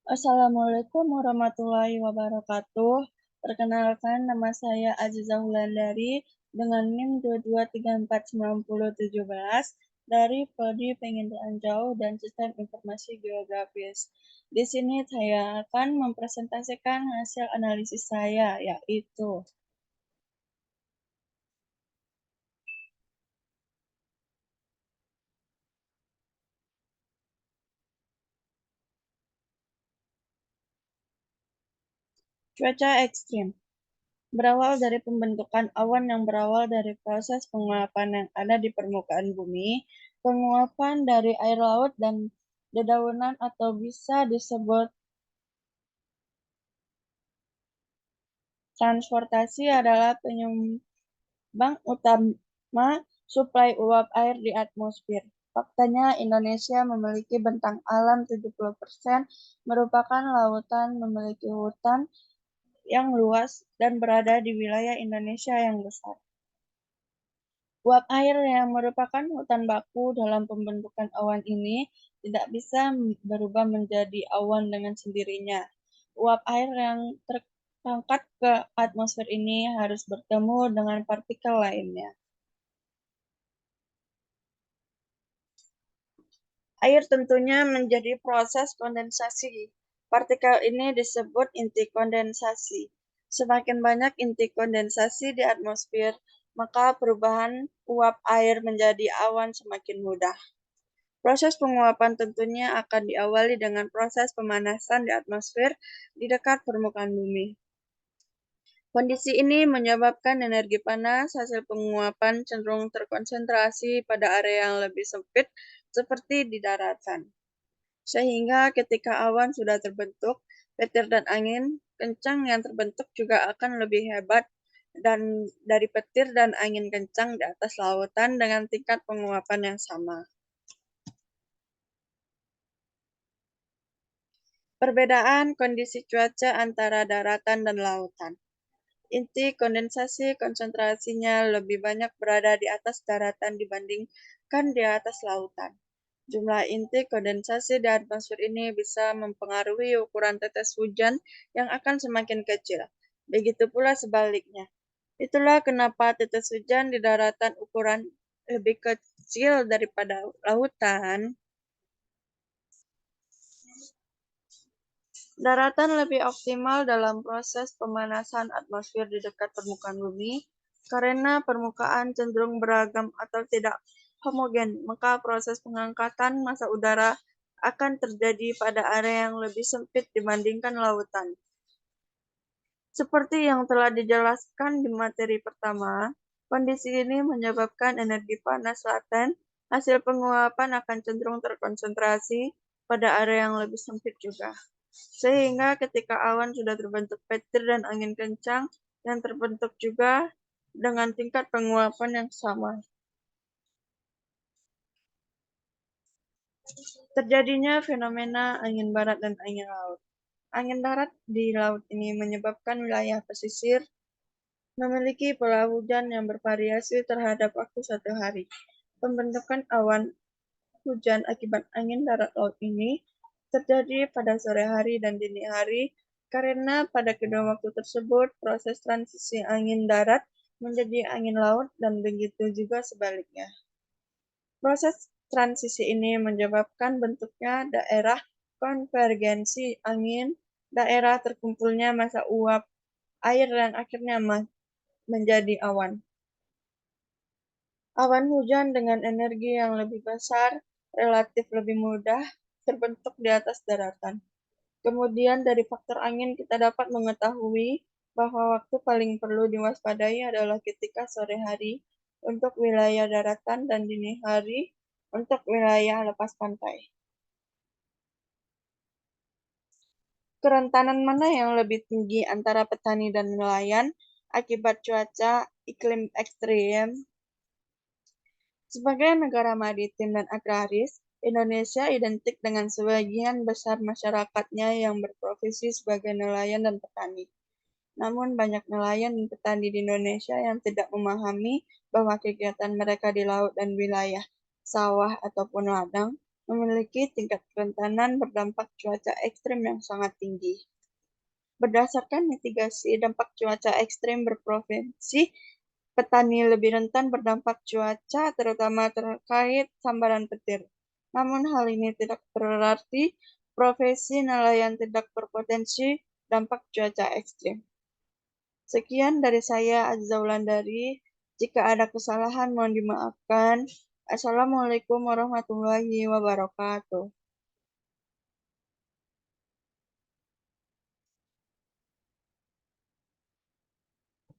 Assalamualaikum warahmatullahi wabarakatuh. Perkenalkan, nama saya Aziza Wulandari dengan NIM 2234917 dari Prodi Penginderaan Jauh dan Sistem Informasi Geografis. Di sini saya akan mempresentasikan hasil analisis saya, yaitu cuaca ekstrim. Berawal dari pembentukan awan yang berawal dari proses penguapan yang ada di permukaan bumi, penguapan dari air laut dan dedaunan atau bisa disebut transportasi adalah penyumbang utama suplai uap air di atmosfer. Faktanya, Indonesia memiliki bentang alam 70%, merupakan lautan, memiliki hutan yang luas, dan berada di wilayah Indonesia yang besar. Uap air yang merupakan hutan baku dalam pembentukan awan ini tidak bisa berubah menjadi awan dengan sendirinya. Uap air yang terangkat ke atmosfer ini harus bertemu dengan partikel lainnya. Air tentunya menjadi proses kondensasi. Partikel ini disebut inti kondensasi. Semakin banyak inti kondensasi di atmosfer, maka perubahan uap air menjadi awan semakin mudah. Proses penguapan tentunya akan diawali dengan proses pemanasan di atmosfer di dekat permukaan bumi. Kondisi ini menyebabkan energi panas hasil penguapan cenderung terkonsentrasi pada area yang lebih sempit seperti di daratan. Sehingga ketika awan sudah terbentuk, petir dan angin kencang yang terbentuk juga akan lebih hebat dan dari petir dan angin kencang di atas lautan dengan tingkat penguapan yang sama. Perbedaan kondisi cuaca antara daratan dan lautan. Inti kondensasi konsentrasinya lebih banyak berada di atas daratan dibandingkan di atas lautan. Jumlah inti kondensasi di atmosfer ini bisa mempengaruhi ukuran tetes hujan yang akan semakin kecil. Begitu pula sebaliknya. Itulah kenapa tetes hujan di daratan ukuran lebih kecil daripada lautan. Daratan lebih optimal dalam proses pemanasan atmosfer di dekat permukaan bumi, karena permukaan cenderung beragam atau tidak homogen, maka proses pengangkatan massa udara akan terjadi pada area yang lebih sempit dibandingkan lautan. Seperti yang telah dijelaskan di materi pertama, kondisi ini menyebabkan energi panas laten, hasil penguapan akan cenderung terkonsentrasi pada area yang lebih sempit juga. Sehingga ketika awan sudah terbentuk petir dan angin kencang yang terbentuk juga dengan tingkat penguapan yang sama. Terjadinya fenomena angin barat dan angin laut. Angin darat di laut ini menyebabkan wilayah pesisir memiliki pola hujan yang bervariasi terhadap waktu satu hari. Pembentukan awan hujan akibat angin darat laut ini terjadi pada sore hari dan dini hari karena pada kedua waktu tersebut proses transisi angin darat menjadi angin laut dan begitu juga sebaliknya. Proses transisi ini menyebabkan bentuknya daerah konvergensi angin, daerah terkumpulnya massa uap air dan akhirnya menjadi awan. Awan hujan dengan energi yang lebih besar relatif lebih mudah terbentuk di atas daratan. Kemudian dari faktor angin kita dapat mengetahui bahwa waktu paling perlu diwaspadai adalah ketika sore hari untuk wilayah daratan dan dini hari untuk wilayah lepas pantai. Kerentanan mana yang lebih tinggi antara petani dan nelayan akibat cuaca iklim ekstrim? Sebagai negara maritim dan agraris, Indonesia identik dengan sebagian besar masyarakatnya yang berprofesi sebagai nelayan dan petani. Namun banyak nelayan dan petani di Indonesia yang tidak memahami bahwa kegiatan mereka di laut dan wilayah sawah ataupun ladang memiliki tingkat kerentanan berdampak cuaca ekstrim yang sangat tinggi. Berdasarkan mitigasi dampak cuaca ekstrim berprovinsi, petani lebih rentan berdampak cuaca, terutama terkait sambaran petir. Namun hal ini tidak berarti profesi nelayan tidak berpotensi dampak cuaca ekstrim. Sekian dari saya, Azza Wulandari. Jika ada kesalahan, mohon dimaafkan. Assalamualaikum warahmatullahi wabarakatuh.